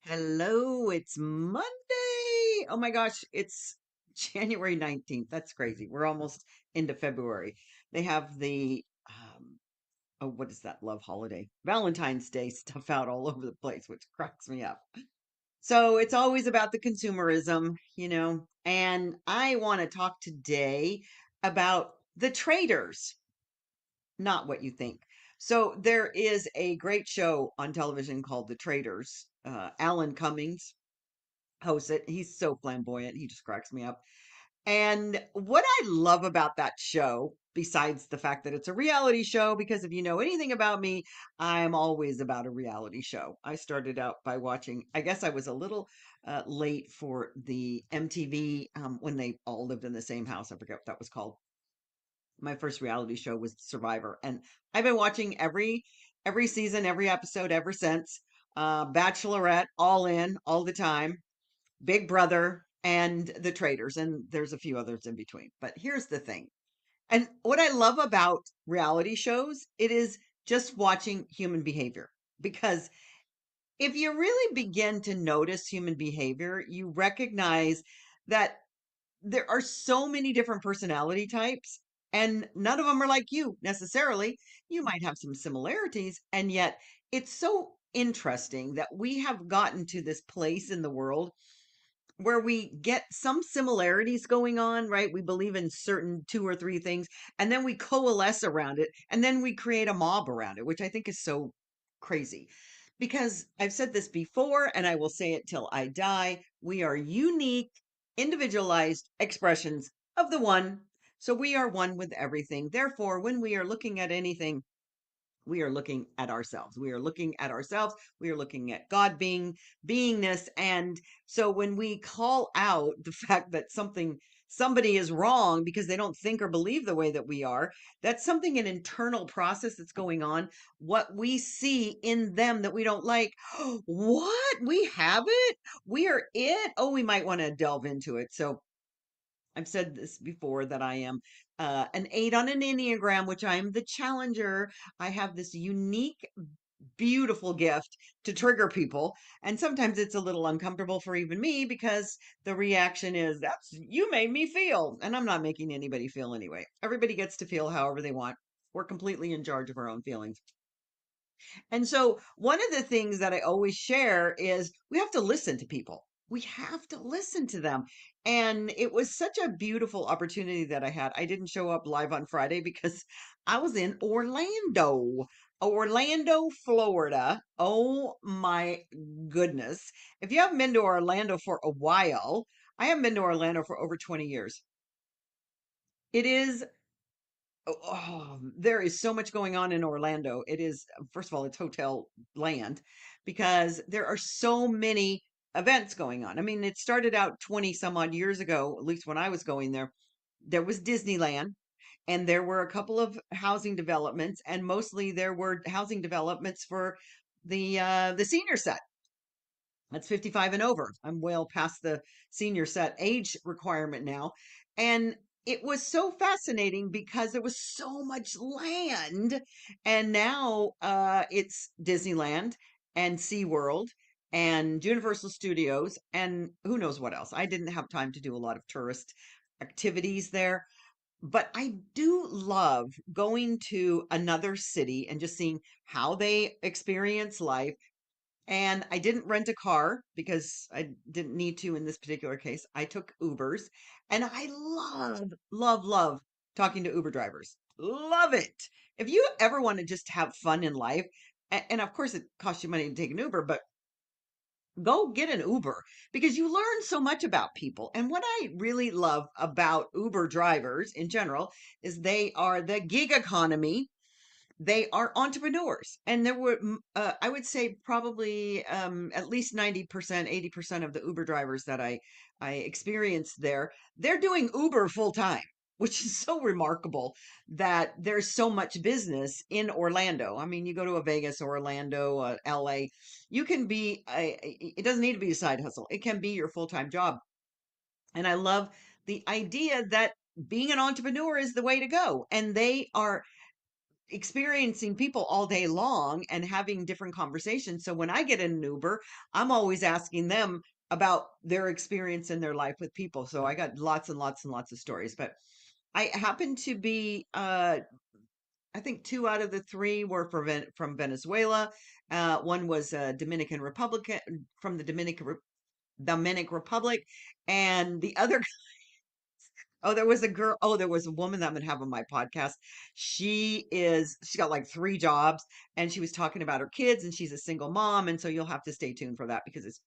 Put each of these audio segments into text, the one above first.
Hello, it's Monday. Oh my gosh, it's January 19th. That's crazy. We're almost into February. They have oh, what is that love holiday? Valentine's Day stuff out all over the place, which cracks me up. So it's always about the consumerism. And I want to talk today about the Traitors, not what you think. So there is a great show on television called The Traitors. Alan Cummings hosts it. He's so flamboyant. He just cracks me up. And what I love about that show, besides the fact that it's a reality show, because if you know anything about me, I'm always about a reality show. I started out by watching, I guess I was a little late for the MTV when they all lived in the same house. I forget what that was called. My first reality show was Survivor. And I've been watching every season, every episode ever since. Bachelorette, all in, all the time. Big Brother, and The Traitors, and there's a few others in between. But here's the thing. And what I love about reality shows, it is just watching human behavior. Because if you really begin to notice human behavior, you recognize that there are so many different personality types, and none of them are like you necessarily. You might have some similarities, and yet it's so interesting that we have gotten to this place in the world where we get some similarities going on, right? We believe in certain two or three things, and then we coalesce around it, and then we create a mob around it, which I think is so crazy. Because I've said this before, and I will say it till I die. We are unique, individualized expressions of the one. So we are one with everything. Therefore, when we are looking at anything, we are looking at ourselves. We are looking at ourselves. We are looking at God being beingness. And so when we call out the fact that somebody is wrong because they don't think or believe the way that we are, that's something, an internal process that's going on. What we see in them that we don't like, what? We have it? We are it? Oh, we might want to delve into it. So I've said this before that I am an 8 on an Enneagram, which I am the challenger. I have this unique, beautiful gift to trigger people. And sometimes it's a little uncomfortable for even me because the reaction is, that's, you made me feel. And I'm not making anybody feel anyway. Everybody gets to feel however they want. We're completely in charge of our own feelings. And so, one of the things that I always share is we have to listen to people. We have to listen to them. And it was such a beautiful opportunity that I had. I didn't show up live on Friday because I was in Orlando, Florida. Oh my goodness. If you haven't been to Orlando for a while, I haven't been to Orlando for over 20 years. It is there is so much going on in Orlando. It is, first of all, it's hotel land because there are so many events going on. I mean, it started out 20 some odd years ago, at least when I was going there. There was Disneyland, and there were a couple of housing developments, and mostly there were housing developments for the senior set. That's 55 and over. I'm well past the senior set age requirement now. And it was so fascinating because there was so much land. And now it's Disneyland and SeaWorld and Universal Studios and who knows what else. I didn't have time to do a lot of tourist activities there, but I do love going to another city and just seeing how they experience life. And I didn't rent a car because I didn't need to in this particular case. I took Ubers, and I love, love, love talking to Uber drivers. Love it. If you ever want to just have fun in life, and of course it costs you money to take an Uber, but go get an Uber because you learn so much about people. And what I really love about Uber drivers in general is they are the gig economy. They are entrepreneurs, and there were I would say probably at least 90%, 80% of the Uber drivers that I experienced there, they're doing Uber full time, which is so remarkable that there's so much business in Orlando. I mean, you go to a Vegas or Orlando, LA, you can be it doesn't need to be a side hustle, it can be your full-time job. And I love the idea that being an entrepreneur is the way to go, and they are experiencing people all day long and having different conversations. So when I get in an Uber, I'm always asking them about their experience in their life with people. So I got lots and lots and lots of stories. But I happen to be, I think two out of the three were from Venezuela. One was a Dominican Republican from the Dominican Republic, and the other, oh, there was a girl. Oh, there was a woman that I'm gonna have on my podcast. She got like three jobs, and she was talking about her kids, and she's a single mom, and so you'll have to stay tuned for that because it's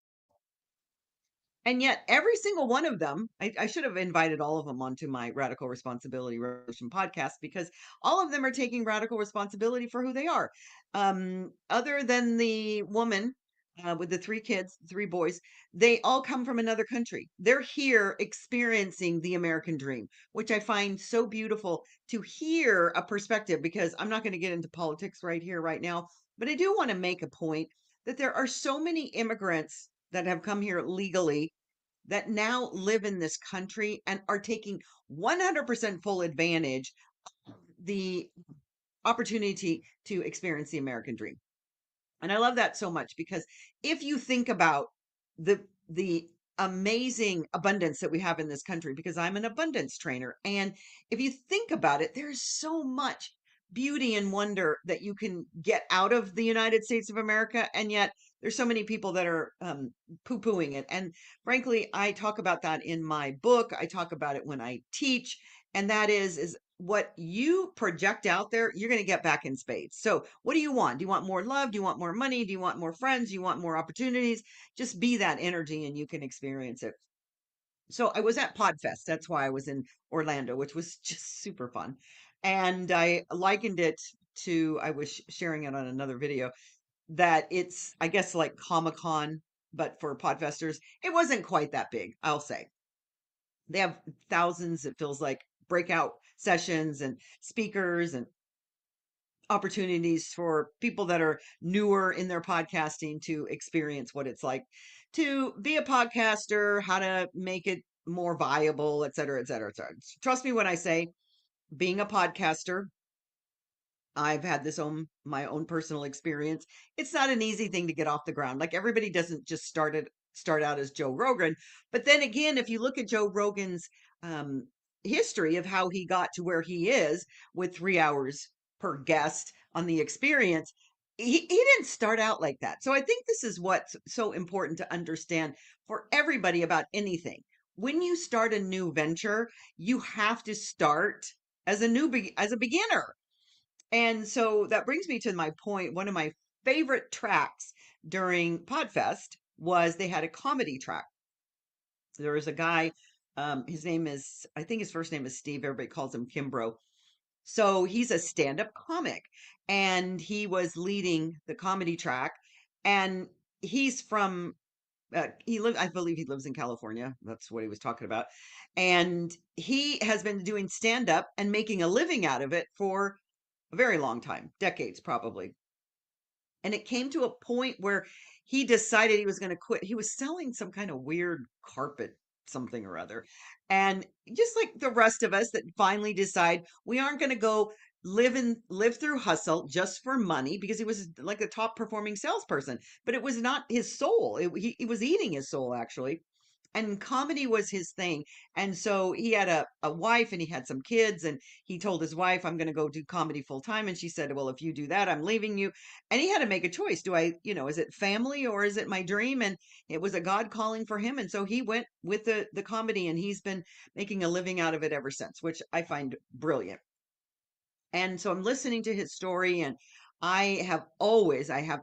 and yet, every single one of them, I should have invited all of them onto my Radical Responsibility Revolution podcast because all of them are taking radical responsibility for who they are. Other than the woman with the three kids, three boys, they all come from another country. They're here experiencing the American dream, which I find so beautiful to hear a perspective because I'm not going to get into politics right here, right now, but I do want to make a point that there are so many immigrants that have come here legally that now live in this country and are taking 100% full advantage the opportunity to experience the American dream. And I love that so much because if you think about the amazing abundance that we have in this country, because I'm an abundance trainer, and if you think about it, there's so much beauty and wonder that you can get out of the United States of America, and yet there's so many people that are poo-pooing it. And frankly, I talk about that in my book. I talk about it when I teach, and that is what you project out there, you're going to get back in spades. So, what do you want? Do you want more love? Do you want more money? Do you want more friends? Do you want more opportunities? Just be that energy and you can experience it. So, I was at Podfest. That's why I was in Orlando, which was just super fun. And I likened it to, I was sharing it on another video, that it's, I guess, like Comic Con, but for Podfesters. It wasn't quite that big, I'll say. They have thousands, it feels like, breakout sessions and speakers and opportunities for people that are newer in their podcasting to experience what it's like to be a podcaster, how to make it more viable, et cetera, et cetera, et cetera. Trust me when I say being a podcaster, I've had my own personal experience. It's not an easy thing to get off the ground. Like everybody doesn't just start out as Joe Rogan. But then again, if you look at Joe Rogan's um, history of how he got to where he is with 3 hours per guest on the experience, he didn't start out like that. So I think this is what's so important to understand for everybody about anything. When you start a new venture, you have to start as as a beginner, and so that brings me to my point. One of my favorite tracks during Podfest was they had a comedy track. There was a guy, his name is, I think his first name is Steve. Everybody calls him Kimbro. So he's a stand-up comic and he was leading the comedy track. And he's from, I believe he lives in California. That's what he was talking about. And he has been doing stand-up and making a living out of it for a very long time, decades probably. And it came to a point where he decided he was going to quit. He was selling some kind of weird carpet, something or other. And just like the rest of us that finally decide we aren't going to go live through hustle just for money, because he was like a top performing salesperson, but it was not his soul. He was eating his soul actually, and comedy was his thing. And so he had a wife and he had some kids, and he told his wife, I'm going to go do comedy full time. And she said, well, if you do that, I'm leaving you. And he had to make a choice. Do I, is it family or is it my dream? And it was a God calling for him. And so he went with the comedy, and he's been making a living out of it ever since, which I find brilliant. And so I'm listening to his story, and I have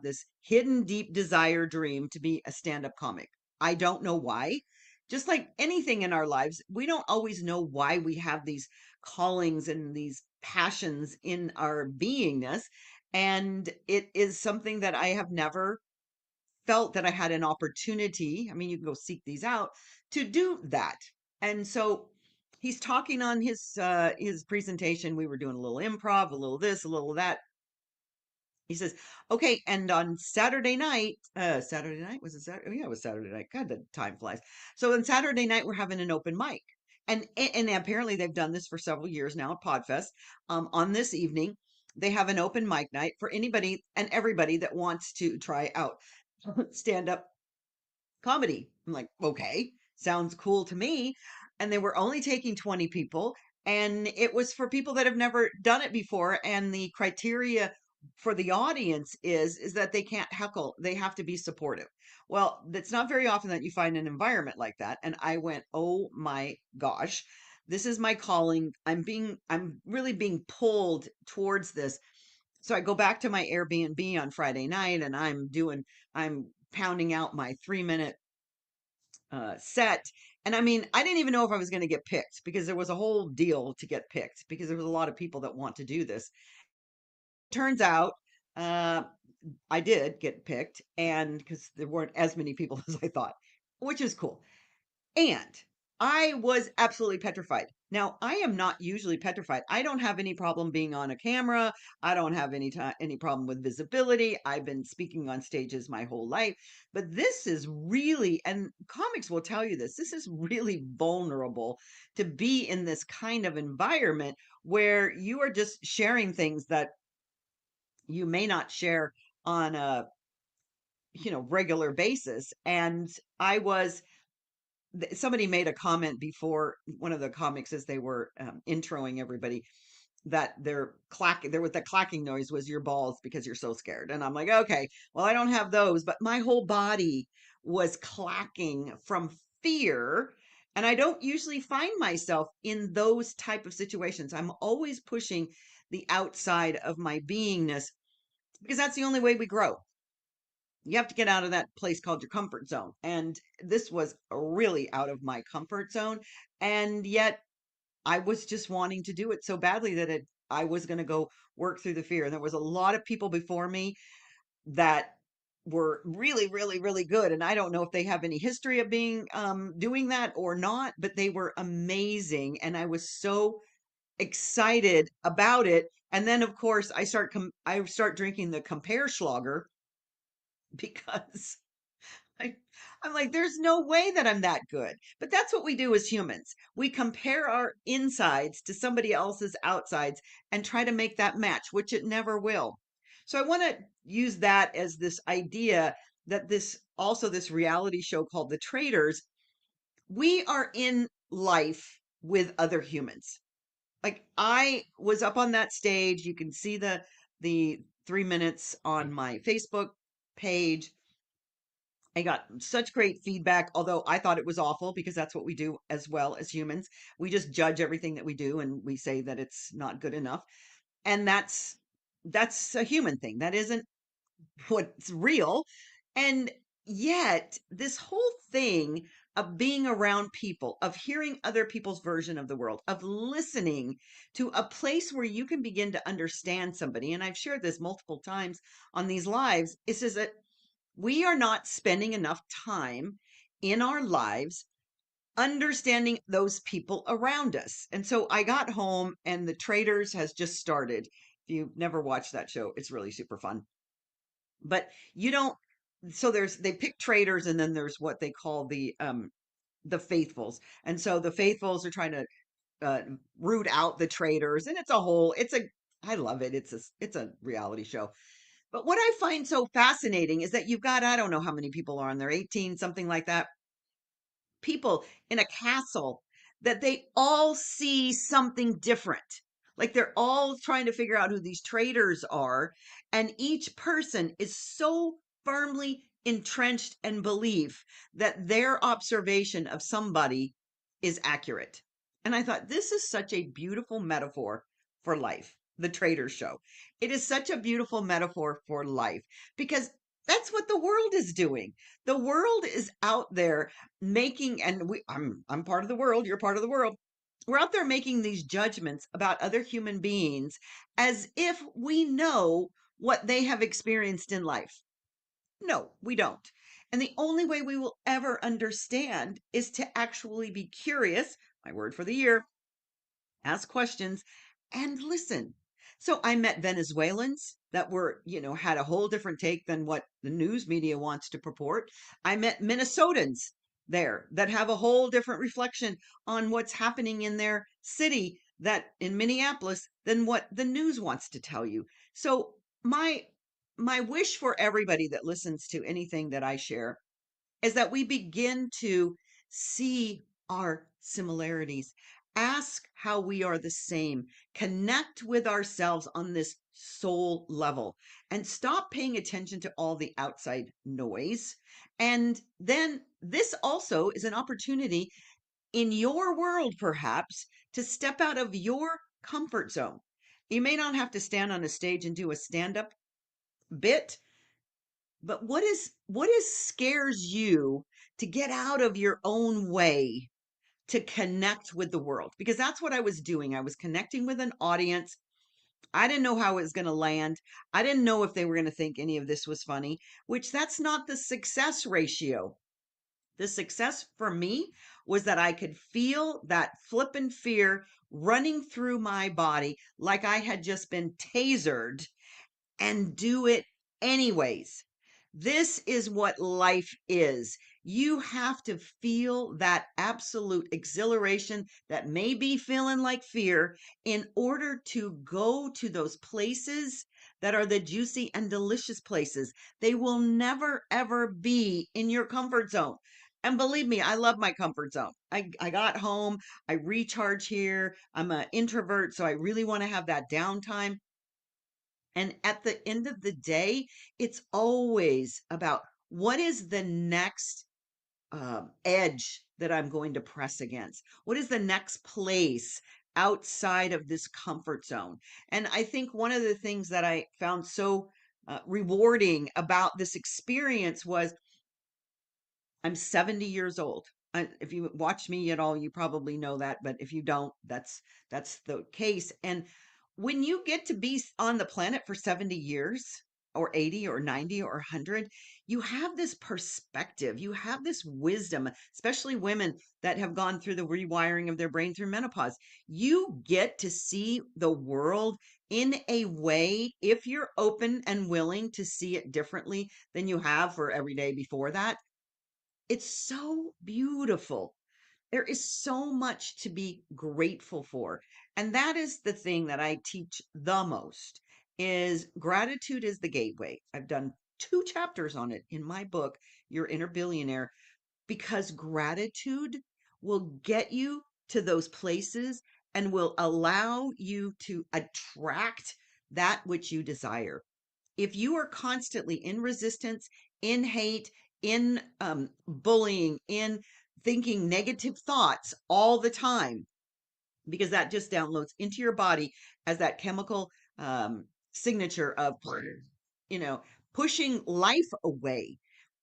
this hidden deep desire dream to be a stand-up comic. I don't know why. Just like anything in our lives, we don't always know why we have these callings and these passions in our beingness. And it is something that I have never felt that I had an opportunity. I mean, you can go seek these out to do that. And so he's talking on his presentation. We were doing a little improv, a little this, a little that. He says, "Okay, and on Saturday night was it Saturday? Oh, yeah, it was Saturday night. God, the time flies. So on Saturday night, we're having an open mic, and apparently they've done this for several years now at Podfest. On this evening, they have an open mic night for anybody and everybody that wants to try out stand up comedy. I'm like, okay, sounds cool to me. And they were only taking 20 people, and it was for people that have never done it before. And the criteria for the audience is that they can't heckle, they have to be supportive. Well, it's not very often that you find an environment like that. And I went, oh my gosh, this is my calling. I'm really being pulled towards this. So I go back to my Airbnb on Friday night, and I'm pounding out my 3 minute set. And I mean, I didn't even know if I was going to get picked, because there was a whole deal to get picked, because there was a lot of people that want to do this. Turns out, uh, I did get picked, and because there weren't as many people as I thought, which is cool. And I was absolutely petrified. Now, I am not usually petrified. I don't have any problem being on a camera. I don't have any problem with visibility. I've been speaking on stages my whole life. But this is really, and comics will tell you this, this is really vulnerable to be in this kind of environment where you are just sharing things that you may not share on a, regular basis. And I was somebody made a comment before one of the comics, as they were introing everybody, that there was the clacking noise was your balls because you're so scared. And I'm like, okay, well, I don't have those, but my whole body was clacking from fear. And I don't usually find myself in those type of situations. I'm always pushing the outside of my beingness, because that's the only way we grow. You have to get out of that place called your comfort zone. And this was really out of my comfort zone. And yet I was just wanting to do it so badly that I was going to go work through the fear. And there was a lot of people before me that were really, really, really good. And I don't know if they have any history of being doing that or not, but they were amazing. And I was so excited about it. And then, of course, I start drinking the compare schlager because I, I'm like, there's no way that I'm that good. But that's what we do as humans. We compare our insides to somebody else's outsides and try to make that match, which it never will. So I want to use that as this idea that this reality show called The Traitors, we are in life with other humans. Like, I was up on that stage. You can see the 3 minutes on my Facebook page. I got such great feedback, although I thought it was awful, because that's what we do as well as humans. We just judge everything that we do, and we say that it's not good enough. And that's a human thing. That isn't what's real. And yet, this whole thing of being around people, of hearing other people's version of the world, of listening to a place where you can begin to understand somebody. And I've shared this multiple times on these lives, is that we are not spending enough time in our lives understanding those people around us. And so I got home, and The Traitors has just started. If you've never watched that show, it's really super fun. But you don't, so they pick traitors, and then there's what they call the faithfuls. And so the faithfuls are trying to uh root out the traitors, and I love it. It's a reality show. But what I find so fascinating is that you've got, I don't know how many people are on there, 18, something like that, people in a castle, that they all see something different. Like, they're all trying to figure out who these traitors are. And each person is so firmly entrenched in belief that their observation of somebody is accurate. And I thought, this is such a beautiful metaphor for life. The Trader Show. It is such a beautiful metaphor for life, because that's what the world is doing. The world is out there making, and I'm part of the world, you're part of the world. We're out there making these judgments about other human beings as if we know what they have experienced in life. No, we don't. And the only way we will ever understand is to actually be curious, my word for the year, ask questions, and listen. So I met Venezuelans that had a whole different take than what the news media wants to purport. I met Minnesotans there that have a whole different reflection on what's happening in their city that in Minneapolis than what the news wants to tell you. So my wish for everybody that listens to anything that I share is that we begin to see our similarities, ask how we are the same, connect with ourselves on this soul level, and stop paying attention to all the outside noise. And then this also is an opportunity in your world, perhaps, to step out of your comfort zone. You may not have to stand on a stage and do a stand up bit, but what is scares you to get out of your own way to connect with the world? Because that's what I was doing. I was connecting with an audience. I didn't know how it was going to land. I didn't know if they were going to think any of this was funny, which that's not the success ratio. The success for me was that I could feel that flippin' fear running through my body like I had just been tasered and do it anyways. This is what life is. You have to feel that absolute exhilaration that may be feeling like fear in order to go to those places that are the juicy and delicious places. They will never, ever be in your comfort zone. And believe me, I love my comfort zone. I got home, I recharge here. I'm an introvert, so I really want to have that downtime. And at the end of the day, it's always about what is the next edge that I'm going to press against? What is the next place outside of this comfort zone? And I think one of the things that I found so rewarding about this experience was I'm 70 years old. If you watch me at all, you probably know that, but if you don't, that's the case. And when you get to be on the planet for 70 years or 80 or 90 or 100, you have this perspective, you have this wisdom, especially women that have gone through the rewiring of their brain through menopause. You get to see the world in a way, if you're open and willing to see it differently than you have for every day before that, it's so beautiful. There is so much to be grateful for. And that is the thing that I teach the most is gratitude is the gateway. I've done 2 chapters on it in my book, Your Inner Billionaire, because gratitude will get you to those places and will allow you to attract that which you desire. If you are constantly in resistance, in hate, in bullying, in thinking negative thoughts all the time, because that just downloads into your body as that chemical signature of, you know, pushing life away.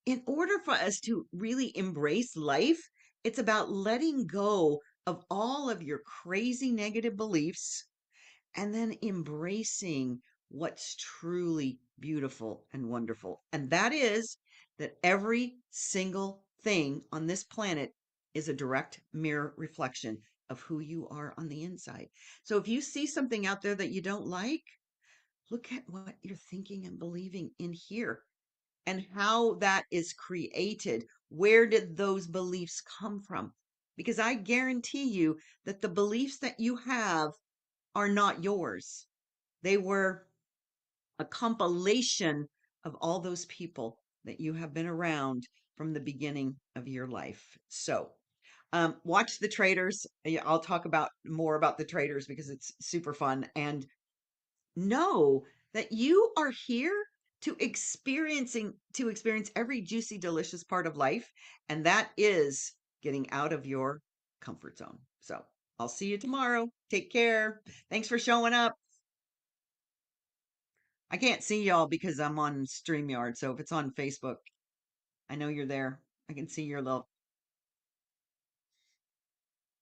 In order for us to really embrace life, it's about letting go of all of your crazy negative beliefs and then embracing what's truly beautiful and wonderful. And that is that every single thing on this planet is a direct mirror reflection of who you are on the inside. So if you see something out there that you don't like, look at what you're thinking and believing in here and how that is created. Where did those beliefs come from? Because I guarantee you that the beliefs that you have are not yours. They were a compilation of all those people that you have been around from the beginning of your life. So, watch the Traitors. I'll talk about more about the Traitors because it's super fun. And know that you are here to experience every juicy, delicious part of life, and that is getting out of your comfort zone. So, I'll see you tomorrow. Take care. Thanks for showing up. I can't see y'all because I'm on StreamYard. So if it's on Facebook, I know you're there. I can see your little